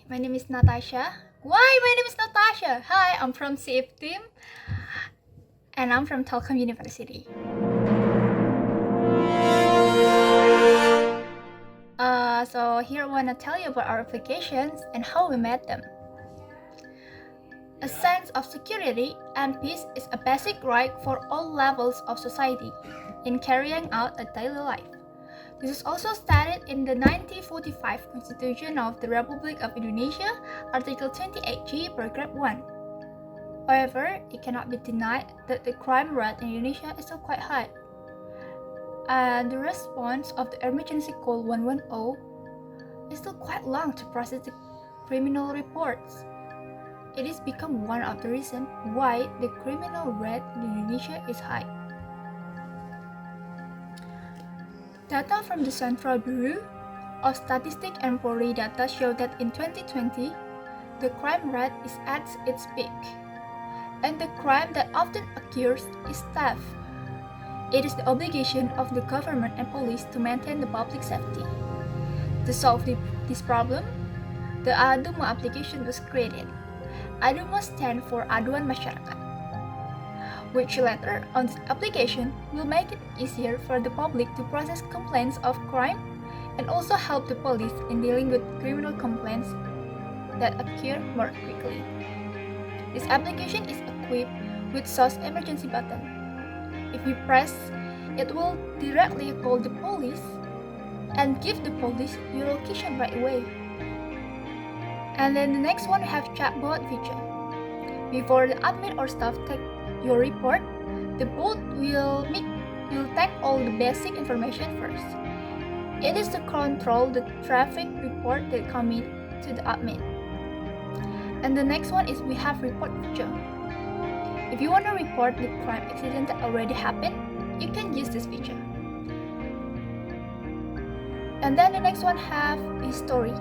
my name is Natasha. Why my name is Natasha? Hi, I'm from SIIF team and I'm from Telkom University. So here I want to tell you about our applications and how we met them. A sense of security and peace is a basic right for all levels of society in carrying out a daily life. This is also stated in the 1945 Constitution of the Republic of Indonesia, Article 28G, Paragraph 1. However, it cannot be denied that the crime rate in Indonesia is still quite high. And the response of the emergency call 110 is still quite long to process the criminal reports. It has become one of the reasons why the criminal rate in Indonesia is high. Data from the Central Bureau of Statistic and Polri data show that in 2020, the crime rate is at its peak, and the crime that often occurs is theft. It is the obligation of the government and police to maintain the public safety. To solve this problem, the ADUMA application was created. ADUMA stands for Aduan Masyarakat, which letter on this application will make it easier for the public to process complaints of crime and also help the police in dealing with criminal complaints that occur more quickly. This application is equipped with S.O.S emergency button. If you press, it will directly call the police and give the police your location right away. And then the next one we have chatbot feature. Before the admin or staff take your report, the bot will take all the basic information first. It is to control the traffic report that come in to the admin. And the next one is we have report feature. If you want to report the crime accident that already happened, you can use this feature. And then the next one have history.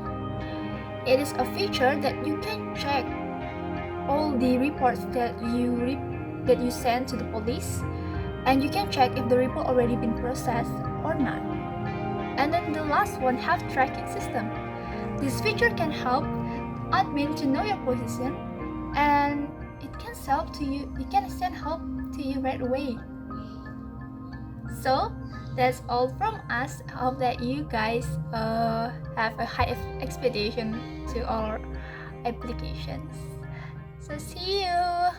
It is a feature that you can check all the reports that you send to the police, and you can check if the report already been processed or not. And then the last one have tracking system. This feature can help admin to know your position, and it can send help to you right away. So that's all from us. I hope that you guys have a high expectation to our applications. So see you.